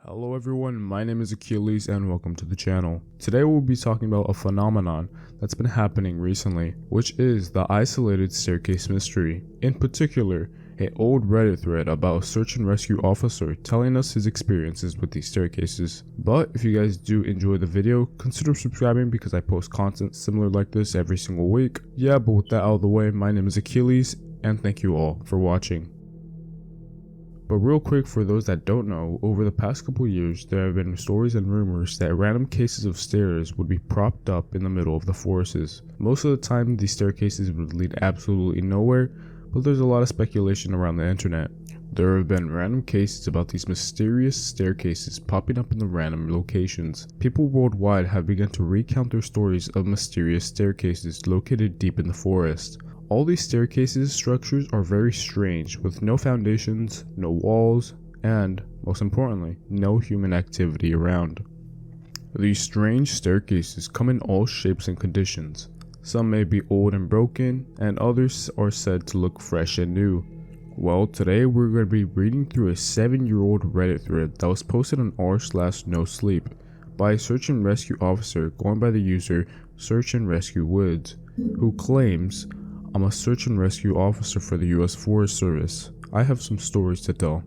Hello everyone, my name is Achilles and welcome to the channel. Today we'll be talking about a phenomenon that's been happening recently, which is the isolated staircase mystery. In particular, an old Reddit thread about a search and rescue officer telling us his experiences with these staircases. But if you guys do enjoy the video, consider subscribing because I post content similar like this every single week. Yeah, but with that out of the way, my name is Achilles and thank you all for watching. But real quick, for those that don't know, over the past couple years there have been stories and rumors that random cases of stairs would be propped up in the middle of the forests. Most of the time these staircases would lead absolutely nowhere, but there's a lot of speculation around the internet. There have been random cases about these mysterious staircases popping up in the random locations. People worldwide have begun to recount their stories of mysterious staircases located deep in the forest. All these staircases structures are very strange, with no foundations, no walls, and, most importantly, no human activity around. These strange staircases come in all shapes and conditions. Some may be old and broken, and others are said to look fresh and new. Well, today we're going to be reading through a 7-year-old Reddit thread that was posted on r/nosleep by a search and rescue officer going by the user Search and Rescue Woods, who claims, "I'm a search and rescue officer for the US Forest Service. I have some stories to tell."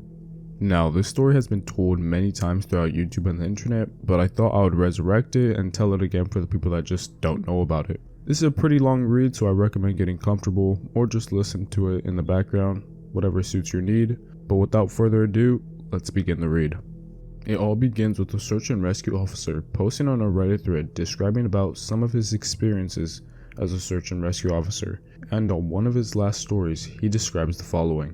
Now, this story has been told many times throughout YouTube and the internet, but I thought I would resurrect it and tell it again for the people that just don't know about it. This is a pretty long read, so I recommend getting comfortable or just listen to it in the background, whatever suits your need. But without further ado, let's begin the read. It all begins with a search and rescue officer posting on a Reddit thread describing about some of his experiences as a search and rescue officer, and on one of his last stories he describes the following.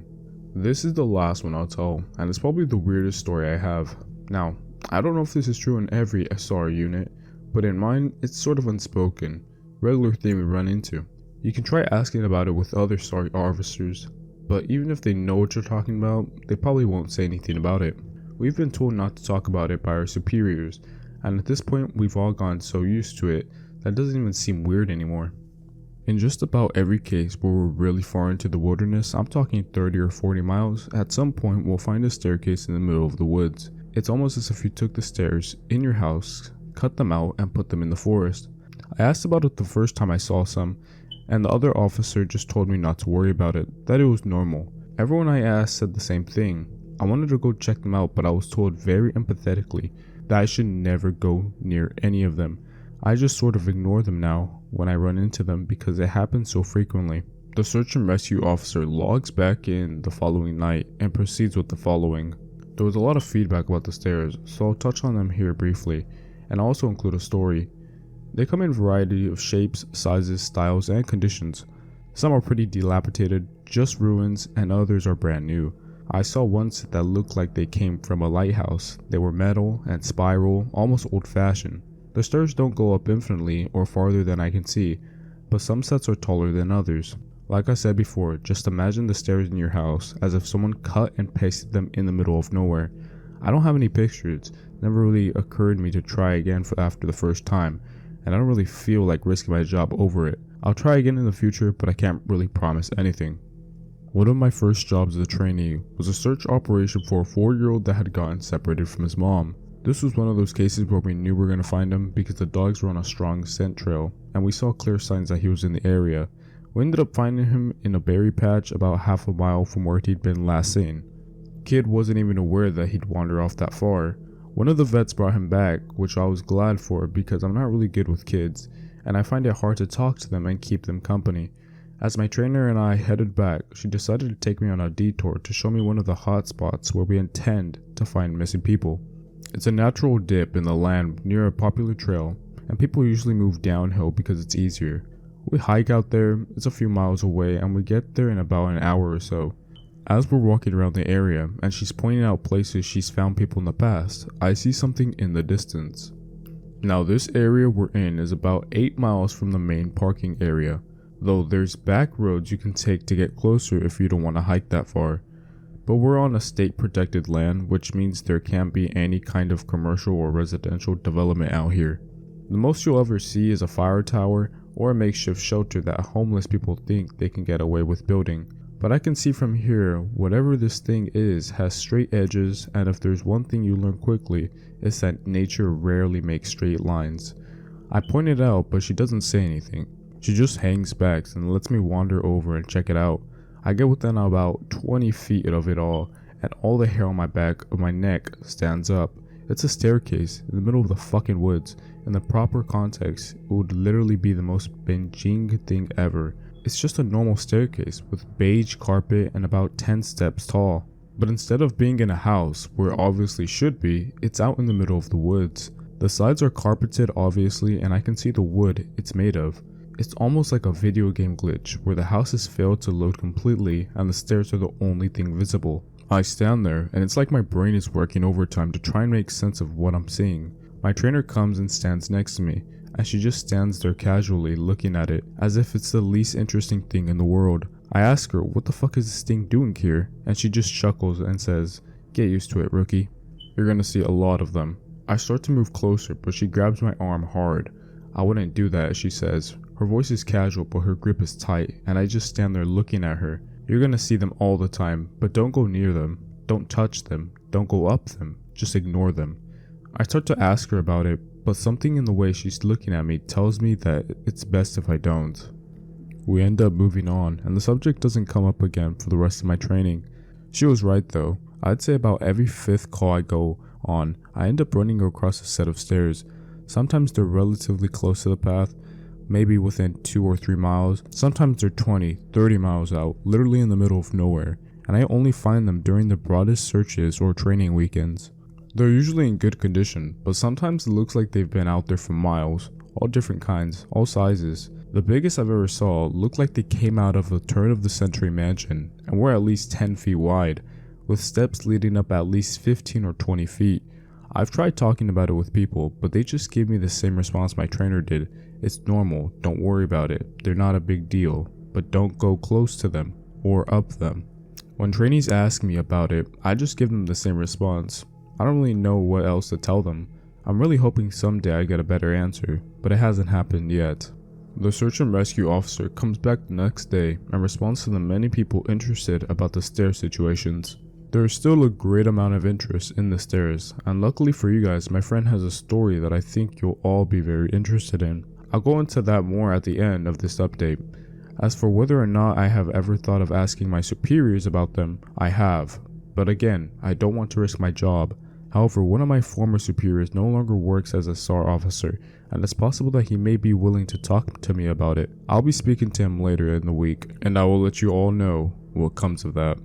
This is the last one I'll tell, and it's probably the weirdest story I have. Now, I don't know if this is true in every SR unit, but in mine it's sort of unspoken, regular thing we run into. You can try asking about it with other SR officers, but even if they know what you're talking about, they probably won't say anything about it. We've been told not to talk about it by our superiors, and at this point we've all gotten so used to it that it doesn't even seem weird anymore. In just about every case where we're really far into the wilderness, I'm talking 30 or 40 miles, at some point we'll find a staircase in the middle of the woods. It's almost as if you took the stairs in your house, cut them out, and put them in the forest. I asked about it the first time I saw some, and the other officer just told me not to worry about it, that it was normal. Everyone I asked said the same thing. I wanted to go check them out, but I was told very empathetically that I should never go near any of them. I just sort of ignore them now when I run into them because it happens so frequently. The search and rescue officer logs back in the following night and proceeds with the following. There was a lot of feedback about the stairs, so I'll touch on them here briefly, and I'll also include a story. They come in a variety of shapes, sizes, styles, and conditions. Some are pretty dilapidated, just ruins, and others are brand new. I saw ones that looked like they came from a lighthouse. They were metal and spiral, almost old-fashioned. The stairs don't go up infinitely or farther than I can see, but some sets are taller than others. Like I said before, just imagine the stairs in your house as if someone cut and pasted them in the middle of nowhere. I don't have any pictures. It never really occurred to me to try again after the first time, and I don't really feel like risking my job over it. I'll try again in the future, but I can't really promise anything. One of my first jobs as a trainee was a search operation for a 4-year-old that had gotten separated from his mom. This was one of those cases where we knew we were going to find him because the dogs were on a strong scent trail, and we saw clear signs that he was in the area. We ended up finding him in a berry patch about half a mile from where he'd been last seen. Kid wasn't even aware that he'd wander off that far. One of the vets brought him back, which I was glad for because I'm not really good with kids, and I find it hard to talk to them and keep them company. As my trainer and I headed back, she decided to take me on a detour to show me one of the hot spots where we intend to find missing people. It's a natural dip in the land near a popular trail, and people usually move downhill because it's easier. We hike out there, it's a few miles away, and we get there in about an hour or so. As we're walking around the area, and she's pointing out places she's found people in the past, I see something in the distance. Now this area we're in is about 8 miles from the main parking area, though there's back roads you can take to get closer if you don't want to hike that far. But we're on a state protected land, which means there can't be any kind of commercial or residential development out here. The most you'll ever see is a fire tower or a makeshift shelter that homeless people think they can get away with building, But I can see from here, whatever this thing is has straight edges, and if there's one thing you learn quickly, it's that nature rarely makes straight lines. I point it out, but she doesn't say anything. She just hangs back and lets me wander over and check it out. I get within about 20 feet of it all, and all the hair on my back of my neck stands up. It's a staircase in the middle of the fucking woods. In the proper context, it would literally be the most Beijing thing ever. It's just a normal staircase with beige carpet and about 10 steps tall. But instead of being in a house, where it obviously should be, it's out in the middle of the woods. The sides are carpeted obviously, and I can see the wood it's made of. It's almost like a video game glitch where the house has failed to load completely and the stairs are the only thing visible. I stand there and it's like my brain is working overtime to try and make sense of what I'm seeing. My trainer comes and stands next to me, and she just stands there casually looking at it as if it's the least interesting thing in the world. I ask her, what the fuck is this thing doing here? And she just chuckles and says, get used to it, rookie. You're gonna see a lot of them. I start to move closer, but she grabs my arm hard. I wouldn't do that, she says. Her voice is casual, but her grip is tight, and I just stand there looking at her. You're gonna see them all the time, but don't go near them. Don't touch them. Don't go up them. Just ignore them. I start to ask her about it, but something in the way she's looking at me tells me that it's best if I don't. We end up moving on, and the subject doesn't come up again for the rest of my training. She was right though. I'd say about every 5th call I go on, I end up running across a set of stairs. Sometimes they're relatively close to the path, maybe within 2 or 3 miles. Sometimes they're 20, 30 miles out, literally in the middle of nowhere, and I only find them during the broadest searches or training weekends. They're usually in good condition, but sometimes it looks like they've been out there for miles, all different kinds, all sizes. The biggest I've ever saw looked like they came out of a turn-of-the-century mansion and were at least 10 feet wide, with steps leading up at least 15 or 20 feet. I've tried talking about it with people, but they just give me the same response my trainer did. It's normal, don't worry about it, they're not a big deal, but don't go close to them, or up them. When trainees ask me about it, I just give them the same response. I don't really know what else to tell them. I'm really hoping someday I get a better answer, but it hasn't happened yet. The search and rescue officer comes back the next day and responds to the many people interested about the stair situations. There is still a great amount of interest in the stairs, and luckily for you guys, my friend has a story that I think you'll all be very interested in. I'll go into that more at the end of this update. As for whether or not I have ever thought of asking my superiors about them, I have. But again, I don't want to risk my job. However, one of my former superiors no longer works as a SAR officer, and it's possible that he may be willing to talk to me about it. I'll be speaking to him later in the week, and I will let you all know what comes of that.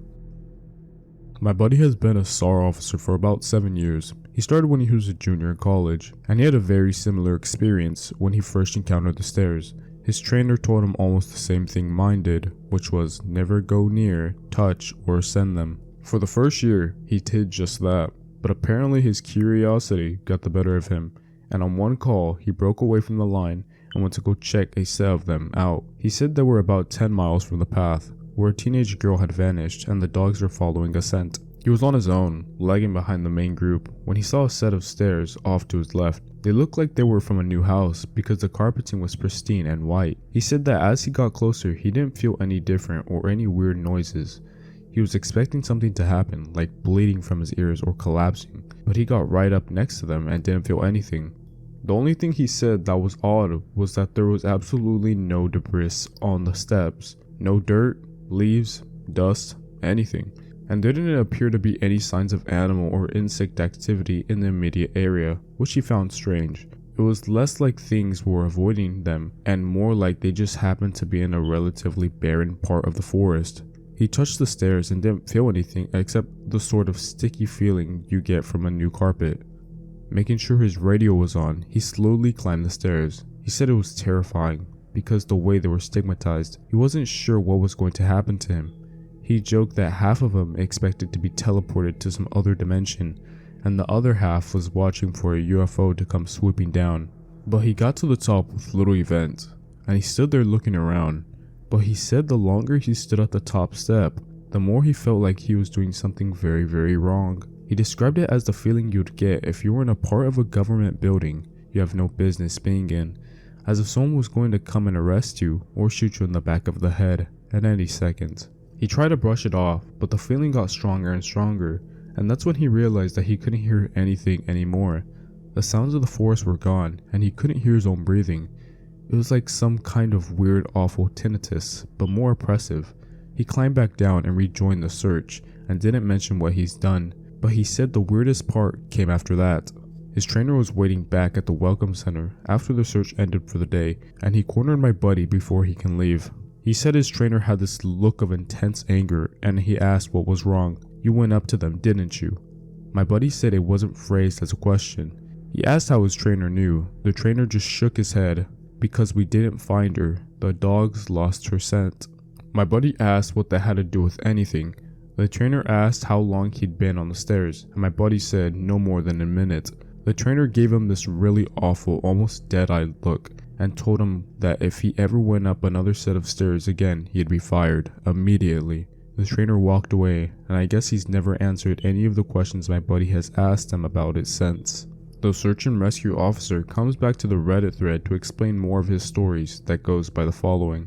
My buddy has been a SAR officer for about 7 years. He started when he was a junior in college, and he had a very similar experience when he first encountered the stairs. His trainer told him almost the same thing mine did, which was never go near, touch, or ascend them. For the first year, he did just that, but apparently his curiosity got the better of him, and on one call, he broke away from the line and went to go check a set of them out. He said they were about 10 miles from the path, where a teenage girl had vanished and the dogs were following a scent. He was on his own, lagging behind the main group, when he saw a set of stairs off to his left. They looked like they were from a new house because the carpeting was pristine and white. He said that as he got closer, he didn't feel any different or any weird noises. He was expecting something to happen, like bleeding from his ears or collapsing, but he got right up next to them and didn't feel anything. The only thing he said that was odd was that there was absolutely no debris on the steps. No dirt, leaves, dust, anything. And there didn't appear to be any signs of animal or insect activity in the immediate area, which he found strange. It was less like things were avoiding them, and more like they just happened to be in a relatively barren part of the forest. He touched the stairs and didn't feel anything except the sort of sticky feeling you get from a new carpet. Making sure his radio was on, he slowly climbed the stairs. He said it was terrifying, because the way they were stigmatized, he wasn't sure what was going to happen to him. He joked that half of him expected to be teleported to some other dimension, and the other half was watching for a UFO to come swooping down. But he got to the top with little event, and he stood there looking around. But he said the longer he stood at the top step, the more he felt like he was doing something very, very wrong. He described it as the feeling you'd get if you were in a part of a government building you have no business being in, as if someone was going to come and arrest you or shoot you in the back of the head at any second. He tried to brush it off, but the feeling got stronger and stronger, and that's when he realized that he couldn't hear anything anymore. The sounds of the forest were gone, and he couldn't hear his own breathing. It was like some kind of weird, awful tinnitus, but more oppressive. He climbed back down and rejoined the search, and didn't mention what he's done, but he said the weirdest part came after that. His trainer was waiting back at the welcome center after the search ended for the day, and he cornered my buddy before he can leave. He said his trainer had this look of intense anger, and he asked what was wrong. "You went up to them, didn't you?" My buddy said it wasn't phrased as a question. He asked how his trainer knew. The trainer just shook his head. "Because we didn't find her. The dogs lost her scent." My buddy asked what that had to do with anything. The trainer asked how long he'd been on the stairs, and my buddy said no more than a minute. The trainer gave him this really awful, almost dead-eyed look, and told him that if he ever went up another set of stairs again, he'd be fired immediately. The trainer walked away, and I guess he's never answered any of the questions my buddy has asked him about it since. The search and rescue officer comes back to the Reddit thread to explain more of his stories that goes by the following.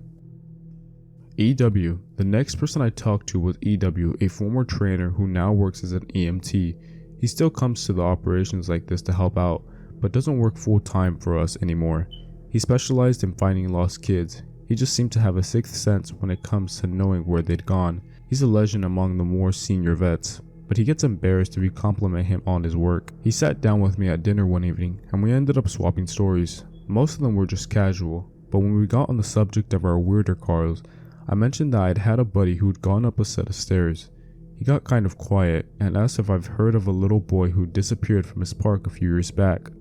EW. The next person I talked to was EW, a former trainer who now works as an EMT. He still comes to the operations like this to help out, but doesn't work full time for us anymore. He specialized in finding lost kids. He just seemed to have a sixth sense when it comes to knowing where they'd gone. He's a legend among the more senior vets, but he gets embarrassed if you compliment him on his work. He sat down with me at dinner one evening, and we ended up swapping stories. Most of them were just casual, but when we got on the subject of our weirder cars, I mentioned that I'd had a buddy who'd gone up a set of stairs. He got kind of quiet and asked if I've heard of a little boy who disappeared from his park a few years back.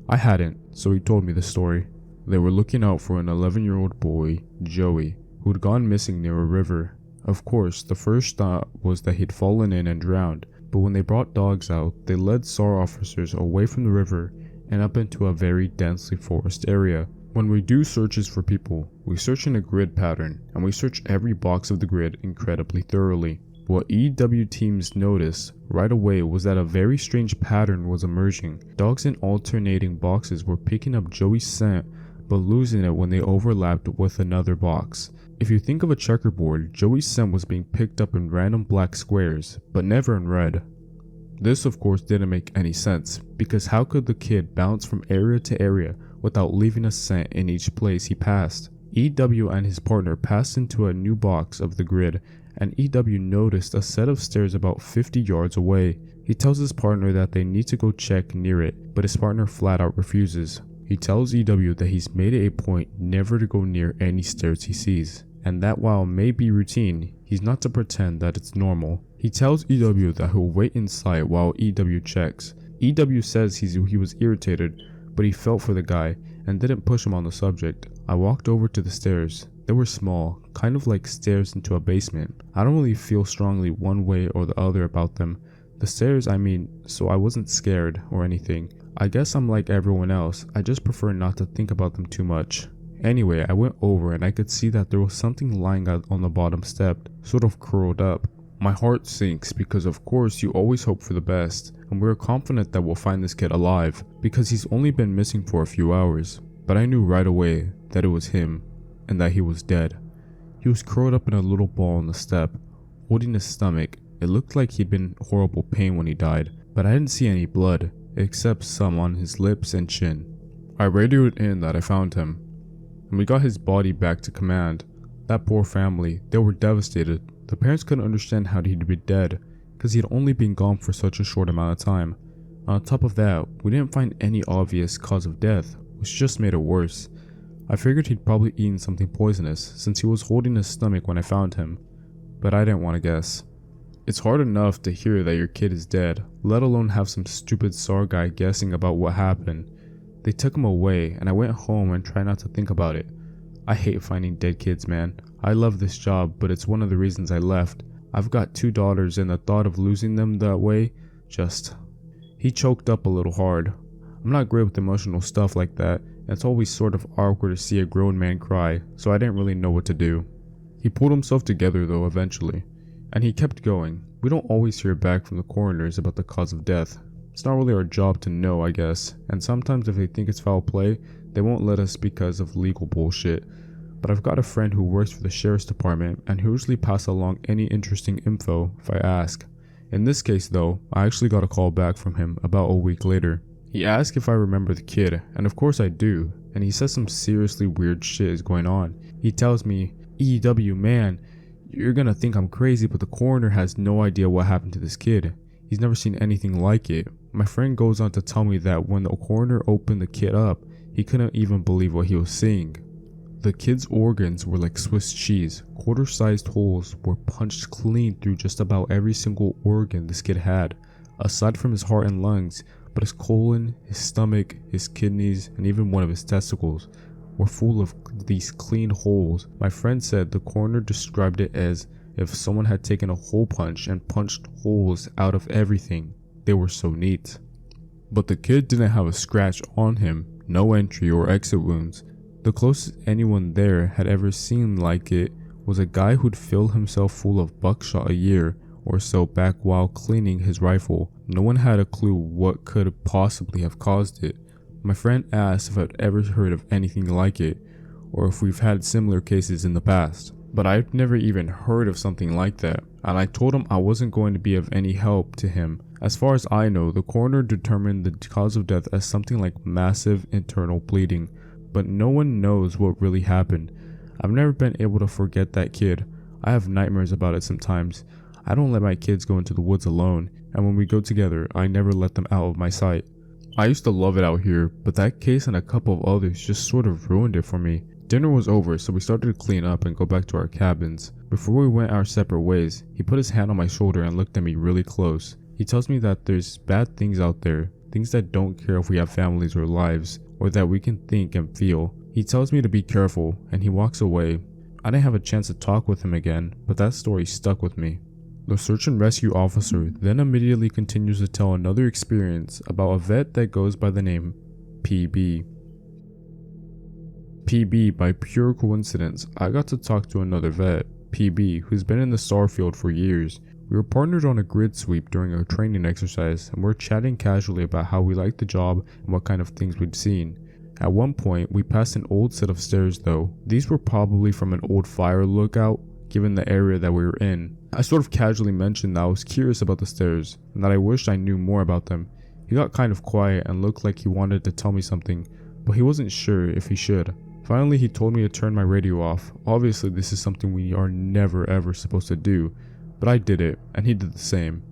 I hadn't, so he told me the story. They were looking out for an 11-year-old boy, Joey, who'd gone missing near a river. Of course, the first thought was that he'd fallen in and drowned, but when they brought dogs out, they led SAR officers away from the river and up into a very densely forested area. When we do searches for people, we search in a grid pattern, and we search every box of the grid incredibly thoroughly. What EW teams noticed right away was that a very strange pattern was emerging. Dogs in alternating boxes were picking up Joey's scent, but losing it when they overlapped with another box. If you think of a checkerboard, Joey's scent was being picked up in random black squares, but never in red. This of course didn't make any sense, because how could the kid bounce from area to area without leaving a scent in each place he passed? EW and his partner passed into a new box of the grid, and EW noticed a set of stairs about 50 yards away. He tells his partner that they need to go check near it, but his partner flat out refuses. He tells EW that he's made it a point never to go near any stairs he sees, and that while it may be routine, he's not to pretend that it's normal. He tells EW that he'll wait inside while EW checks. EW says he was irritated, but he felt for the guy and didn't push him on the subject. I walked over to the stairs. They were small, kind of like stairs into a basement. I don't really feel strongly one way or the other about them. The stairs, so I wasn't scared or anything. I guess I'm like everyone else, I just prefer not to think about them too much. Anyway, I went over and I could see that there was something lying out on the bottom step, sort of curled up. My heart sinks because of course you always hope for the best, and we were confident that we'll find this kid alive, because he's only been missing for a few hours. But I knew right away that it was him, and that he was dead. He was curled up in a little ball on the step, holding his stomach. It looked like he'd been in horrible pain when he died, but I didn't see any blood, except some on his lips and chin. I radioed in that I found him, and we got his body back to command. That poor family, they were devastated. The parents couldn't understand how he'd be dead, because he'd only been gone for such a short amount of time. On top of that, we didn't find any obvious cause of death, which just made it worse. I figured he'd probably eaten something poisonous, since he was holding his stomach when I found him, but I didn't want to guess. It's hard enough to hear that your kid is dead, let alone have some stupid SAR guy guessing about what happened. They took him away, and I went home and tried not to think about it. I hate finding dead kids, man. I love this job, but it's one of the reasons I left. I've got 2 daughters, and the thought of losing them that way, He choked up a little hard. I'm not great with emotional stuff like that, and it's always sort of awkward to see a grown man cry, so I didn't really know what to do. He pulled himself together though eventually, and he kept going. We don't always hear back from the coroners about the cause of death. It's not really our job to know, I guess, and sometimes if they think it's foul play, they won't let us because of legal bullshit. but I've got a friend who works for the sheriff's department and who usually pass along any interesting info if I ask. In this case though, I actually got a call back from him about a week later. He asked if I remember the kid, and of course I do, and he says some seriously weird shit is going on. He tells me, "EW man, you're gonna think I'm crazy, but the coroner has no idea what happened to this kid. He's never seen anything like it." My friend goes on to tell me that when the coroner opened the kid up, he couldn't even believe what he was seeing. The kid's organs were like Swiss cheese. Quarter-sized holes were punched clean through just about every single organ this kid had, aside from his heart and lungs, but his colon, his stomach, his kidneys, and even one of his testicles were full of these clean holes. My friend said the coroner described it as if someone had taken a hole punch and punched holes out of everything. They were so neat. But the kid didn't have a scratch on him, no entry or exit wounds. The closest anyone there had ever seen like it was a guy who'd fill himself full of buckshot a year or so back while cleaning his rifle. No one had a clue what could possibly have caused it. My friend asked if I'd ever heard of anything like it, or if we've had similar cases in the past. But I'd never even heard of something like that, and I told him I wasn't going to be of any help to him. As far as I know, the coroner determined the cause of death as something like massive internal bleeding, but no one knows what really happened. I've never been able to forget that kid. I have nightmares about it sometimes. I don't let my kids go into the woods alone, and when we go together, I never let them out of my sight. I used to love it out here, but that case and a couple of others just sort of ruined it for me. Dinner was over, so we started to clean up and go back to our cabins. Before we went our separate ways, he put his hand on my shoulder and looked at me really close. He tells me that there's bad things out there, things that don't care if we have families or lives, or that we can think and feel. He tells me to be careful, and he walks away. I didn't have a chance to talk with him again, but that story stuck with me. The search and rescue officer then immediately continues to tell another experience about a vet that goes by the name PB. PB, by pure coincidence, I got to talk to another vet, PB, who's been in the SAR field for years. We were partnered on a grid sweep during a training exercise, and we're chatting casually about how we liked the job and what kind of things we'd seen. At one point, we passed an old set of stairs though. These were probably from an old fire lookout, given the area that we were in. I sort of casually mentioned that I was curious about the stairs, and that I wished I knew more about them. He got kind of quiet and looked like he wanted to tell me something, but he wasn't sure if he should. Finally, he told me to turn my radio off. Obviously, this is something we are never ever supposed to do, but I did it, and he did the same.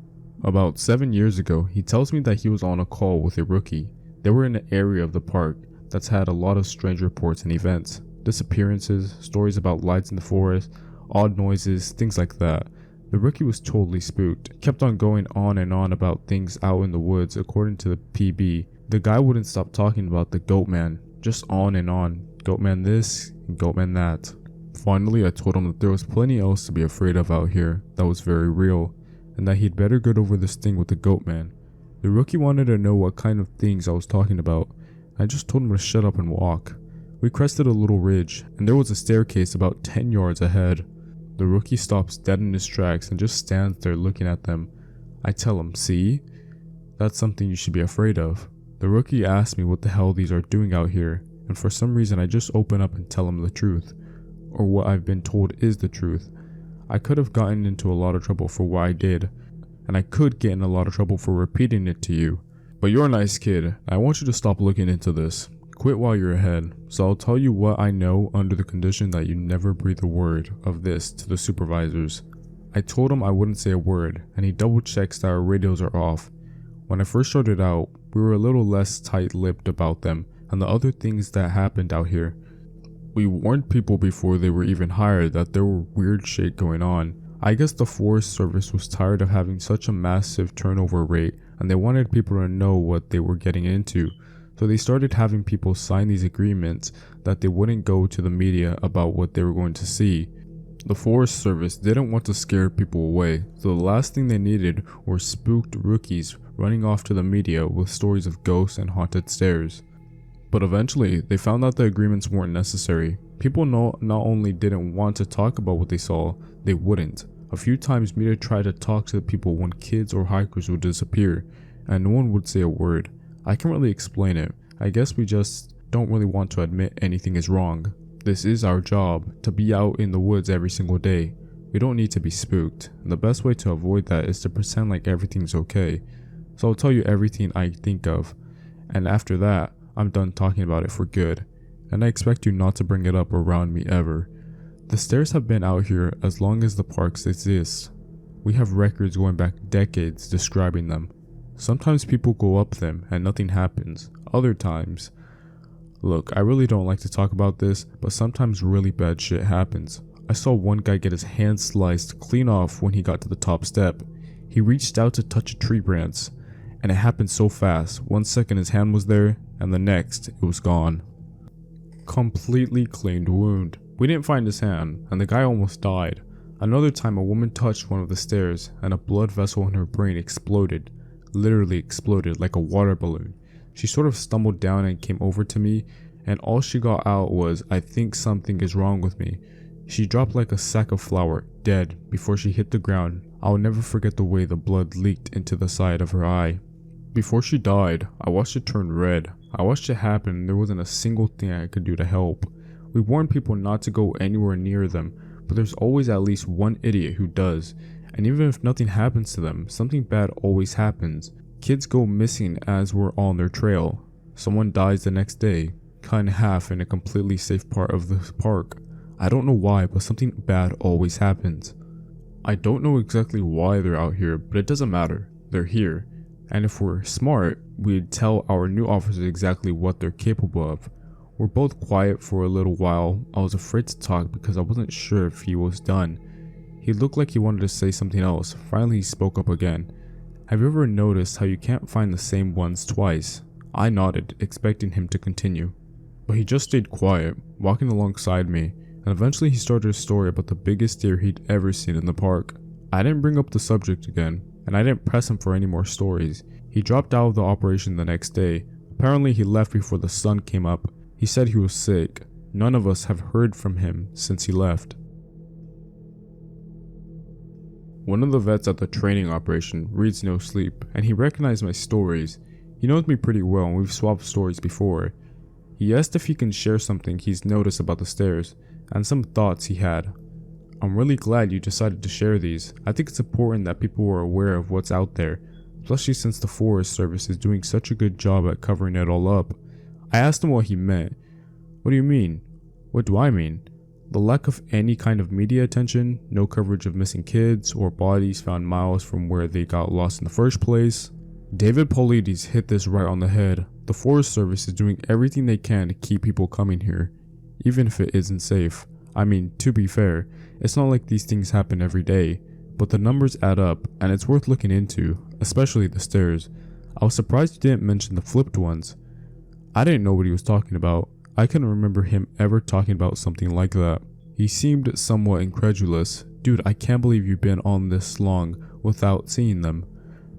About 7 years ago, he tells me that he was on a call with a rookie. They were in an area of the park that's had a lot of strange reports and events. Disappearances, stories about lights in the forest, odd noises, things like that. The rookie was totally spooked, kept on going on and on about things out in the woods. According to the PB, the guy wouldn't stop talking about the goat man, just on and on. Goat man this, and goat man that. Finally, I told him that there was plenty else to be afraid of out here that was very real, and that he'd better get over this thing with the goat man. The rookie wanted to know what kind of things I was talking about. I just told him to shut up and walk. We crested a little ridge, and there was a staircase about 10 yards ahead. The rookie stops dead in his tracks and just stands there looking at them. I tell him, "See? That's something you should be afraid of." The rookie asks me what the hell these are doing out here, and for some reason I just open up and tell him the truth, or what I've been told is the truth. I could have gotten into a lot of trouble for what I did, and I could get in a lot of trouble for repeating it to you. But you're a nice kid. I want you to stop looking into this. Quit while you're ahead. So I'll tell you what I know under the condition that you never breathe a word of this to the supervisors. I told him I wouldn't say a word, and he double checks that our radios are off. When I first started out, we were a little less tight-lipped about them and the other things that happened out here. We warned people before they were even hired that there were weird shit going on. I guess the Forest Service was tired of having such a massive turnover rate, and they wanted people to know what they were getting into. So they started having people sign these agreements that they wouldn't go to the media about what they were going to see. The Forest Service didn't want to scare people away, so the last thing they needed were spooked rookies running off to the media with stories of ghosts and haunted stairs. But eventually, they found out the agreements weren't necessary. People not only didn't want to talk about what they saw, they wouldn't. A few times media tried to talk to the people when kids or hikers would disappear, and no one would say a word. I can't really explain it. I guess we just don't really want to admit anything is wrong. This is our job, to be out in the woods every single day. We don't need to be spooked, and the best way to avoid that is to pretend like everything's okay. So I'll tell you everything I think of, and after that, I'm done talking about it for good, and I expect you not to bring it up around me ever. The stairs have been out here as long as the parks exist. We have records going back decades describing them. Sometimes people go up them and nothing happens. Other times, look, I really don't like to talk about this, but sometimes really bad shit happens. I saw one guy get his hand sliced clean off when he got to the top step. He reached out to touch a tree branch, and it happened so fast. 1 second his hand was there, and the next it was gone. Completely cleaned wound. We didn't find his hand, and the guy almost died. Another time a woman touched one of the stairs, and a blood vessel in her brain exploded. Literally exploded like a water balloon. She sort of stumbled down and came over to me, and all she got out was, "I think something is wrong with me." She dropped like a sack of flour, dead, before she hit the ground. I'll never forget the way the blood leaked into the side of her eye. Before she died, I watched it turn red. I watched it happen and there wasn't a single thing I could do to help. We warn people not to go anywhere near them, but there's always at least one idiot who does. And even if nothing happens to them, something bad always happens. Kids go missing as we're on their trail. Someone dies the next day, cut in half in a completely safe part of the park. I don't know why, but something bad always happens. I don't know exactly why they're out here, but it doesn't matter. They're here. And if we're smart, we'd tell our new officers exactly what they're capable of. We're both quiet for a little while. I was afraid to talk because I wasn't sure if he was done. He looked like he wanted to say something else. Finally, he spoke up again. Have you ever noticed how you can't find the same ones twice? I nodded, expecting him to continue. But he just stayed quiet, walking alongside me. And eventually he started a story about the biggest deer he'd ever seen in the park. I didn't bring up the subject again, and I didn't press him for any more stories. He dropped out of the operation the next day. Apparently he left before the sun came up. He said he was sick. None of us have heard from him since he left. One of the vets at the training operation reads no sleep, and he recognized my stories. He knows me pretty well and we've swapped stories before. He asked if he can share something he's noticed about the stairs, and some thoughts he had. I'm really glad you decided to share these. I think it's important that people are aware of what's out there, especially since the Forest Service is doing such a good job at covering it all up. I asked him what he meant. What do you mean? What do I mean? The lack of any kind of media attention, no coverage of missing kids or bodies found miles from where they got lost in the first place. David Paulides hit this right on the head. The Forest Service is doing everything they can to keep people coming here, even if it isn't safe. I mean, to be fair, it's not like these things happen every day, but the numbers add up and it's worth looking into, especially the stairs. I was surprised you didn't mention the flipped ones. I didn't know what he was talking about. I couldn't remember him ever talking about something like that. He seemed somewhat incredulous. Dude, I can't believe you've been on this long without seeing them.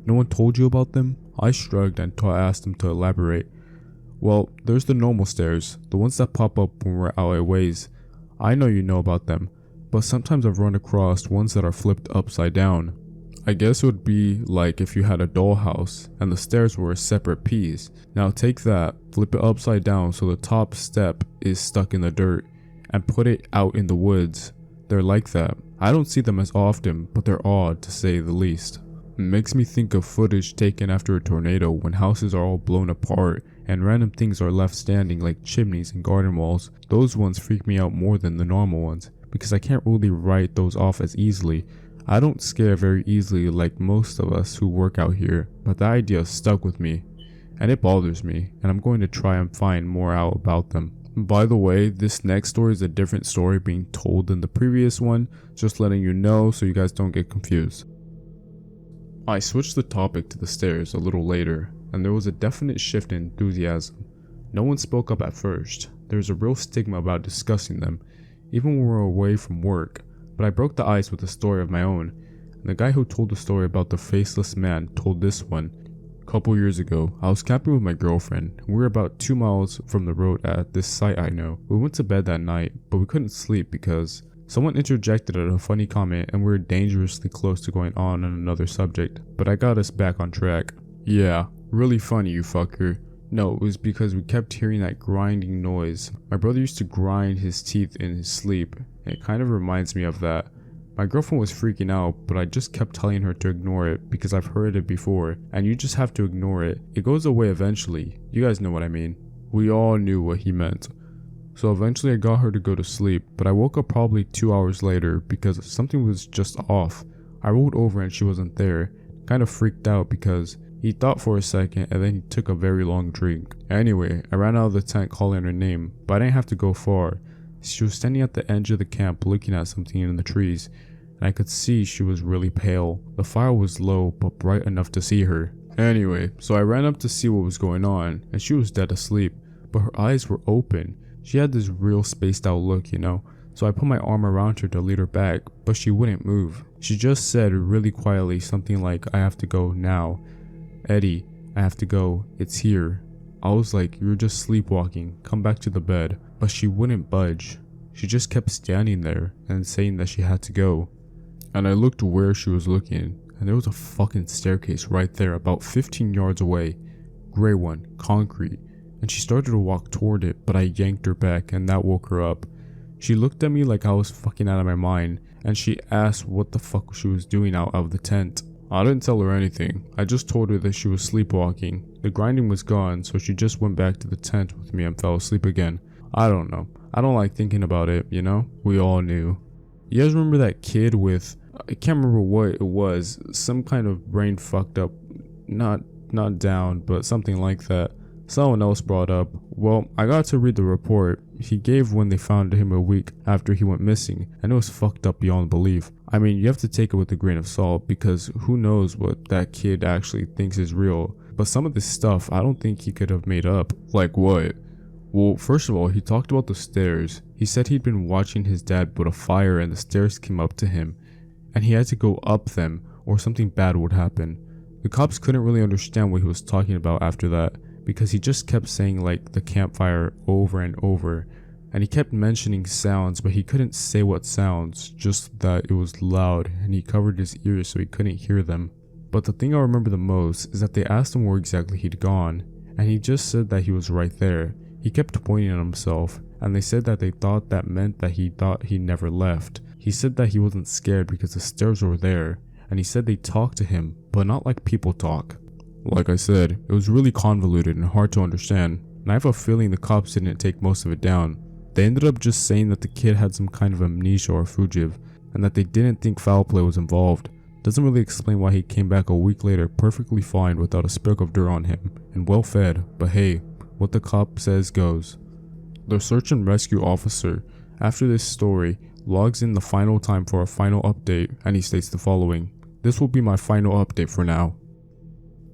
No one told you about them? I shrugged and asked him to elaborate. Well, there's the normal stairs, the ones that pop up when we're out at ways. I know you know about them, but sometimes I've run across ones that are flipped upside down. I guess it would be like if you had a dollhouse and the stairs were a separate piece. Now take that, flip it upside down so the top step is stuck in the dirt, and put it out in the woods. They're like that. I don't see them as often, but they're odd to say the least. It makes me think of footage taken after a tornado when houses are all blown apart and random things are left standing like chimneys and garden walls. Those ones freak me out more than the normal ones because I can't really write those off as easily. I don't scare very easily like most of us who work out here, but that idea stuck with me and it bothers me, and I'm going to try and find more out about them. By the way, this next story is a different story being told than the previous one, just letting you know so you guys don't get confused. I switched the topic to the stairs a little later, and there was a definite shift in enthusiasm. No one spoke up at first. There's a real stigma about discussing them, even when we're away from work, but I broke the ice with a story of my own, and the guy who told the story about the faceless man told this one. A couple years ago, I was camping with my girlfriend, and we were about 2 miles from the road at this site I know. We went to bed that night, but we couldn't sleep because someone interjected at a funny comment and we were dangerously close to going on another subject, but I got us back on track. Yeah, really funny, you fucker. No, it was because we kept hearing that grinding noise. My brother used to grind his teeth in his sleep, and it kind of reminds me of that. My girlfriend was freaking out, but I just kept telling her to ignore it because I've heard it before, and you just have to ignore it. It goes away eventually. You guys know what I mean. We all knew what he meant. So eventually I got her to go to sleep, but I woke up probably 2 hours later because something was just off. I rolled over and she wasn't there. Kind of freaked out because he thought for a second and then he took a very long drink. Anyway, I ran out of the tent calling her name, but I didn't have to go far. She was standing at the edge of the camp looking at something in the trees, and I could see she was really pale. The fire was low but bright enough to see her. Anyway, so I ran up to see what was going on, and she was dead asleep, but her eyes were open. She had this real spaced out look, you know, so I put my arm around her to lead her back, but she wouldn't move. She just said really quietly something like, "I have to go now. Eddie, I have to go. It's here." I was like, "You're just sleepwalking. Come back to the bed." But she wouldn't budge. She just kept standing there and saying that she had to go. And I looked where she was looking, and there was a fucking staircase right there about 15 yards away. Gray one, concrete. And she started to walk toward it, but I yanked her back and that woke her up. She looked at me like I was fucking out of my mind, and she asked what the fuck she was doing out of the tent. I didn't tell her anything. I just told her that she was sleepwalking. The grinding was gone, so she just went back to the tent with me and fell asleep again. I don't know. I don't like thinking about it, you know? We all knew. You guys remember that kid with, I can't remember what it was, some kind of brain fucked up, not down, but something like that. Someone else brought up, well, I got to read the report he gave when they found him a week after he went missing, and it was fucked up beyond belief. I mean, you have to take it with a grain of salt because who knows what that kid actually thinks is real. But some of this stuff I don't think he could have made up. Like what? Well, first of all, he talked about the stairs. He said he'd been watching his dad build a fire and the stairs came up to him, and he had to go up them or something bad would happen. The cops couldn't really understand what he was talking about after that, because he just kept saying like the campfire over and over, and he kept mentioning sounds, but he couldn't say what sounds, just that it was loud, and he covered his ears so he couldn't hear them. But the thing I remember the most is that they asked him where exactly he'd gone, and he just said that he was right there. He kept pointing at himself, and they said that they thought that meant that he thought he never left. He said that he wasn't scared because the stairs were there, and he said they talked to him, but not like people talk. Like I said, it was really convoluted and hard to understand, and I have a feeling the cops didn't take most of it down. They ended up just saying that the kid had some kind of amnesia or fugitive, and that they didn't think foul play was involved. Doesn't really explain why he came back a week later perfectly fine without a speck of dirt on him, and well fed, but hey, what the cop says goes. The search and rescue officer, after this story, logs in the final time for a final update, and he states the following: "This will be my final update for now."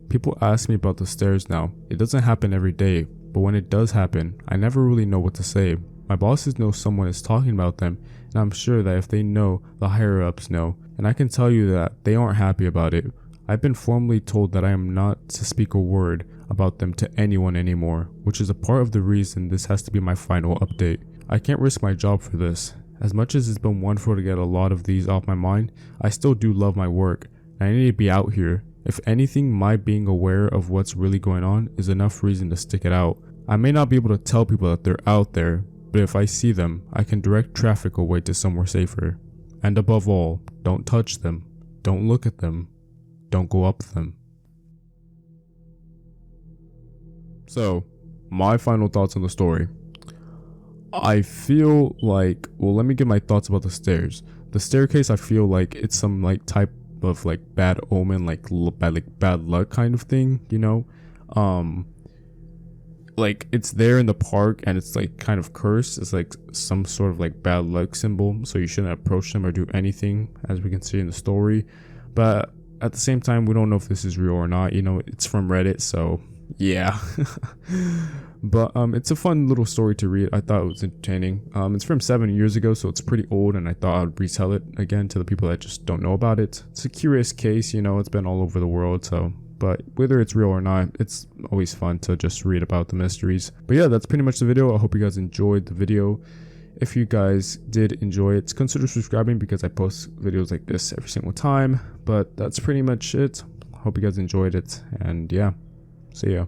People ask me about the stairs now. It doesn't happen every day, but when it does happen, I never really know what to say. My bosses know someone is talking about them, and I'm sure that if they know, the higher ups know, and I can tell you that they aren't happy about it. I've been formally told that I am not to speak a word about them to anyone anymore, which is a part of the reason this has to be my final update. I can't risk my job for this. As much as it's been wonderful to get a lot of these off my mind, I still do love my work, and I need to be out here. If anything, my being aware of what's really going on is enough reason to stick it out. I may not be able to tell people that they're out there, but if I see them, I can direct traffic away to somewhere safer. And above all, don't touch them, don't look at them, don't go up them. So, my final thoughts on the story. I feel like, well, let me give my thoughts about the stairs. The staircase, I feel like it's some like type of like bad omen, like bad luck kind of thing, you know. Like it's there in the park and it's like kind of cursed. It's like some sort of like bad luck symbol, so you shouldn't approach them or do anything, as we can see in the story. But at the same time, we don't know if this is real or not, you know. It's from Reddit, so yeah. But it's a fun little story to read. I thought it was entertaining. It's from 7 years ago, so it's pretty old, and I thought I would retell it again to the people that just don't know about it. It's a curious case, you know. It's been all over the world, so, but whether it's real or not, it's always fun to just read about the mysteries. But yeah, that's pretty much the video. I hope you guys enjoyed the video. If you guys did enjoy it, consider subscribing because I post videos like this every single time. But that's pretty much it. Hope you guys enjoyed it, and yeah, see ya.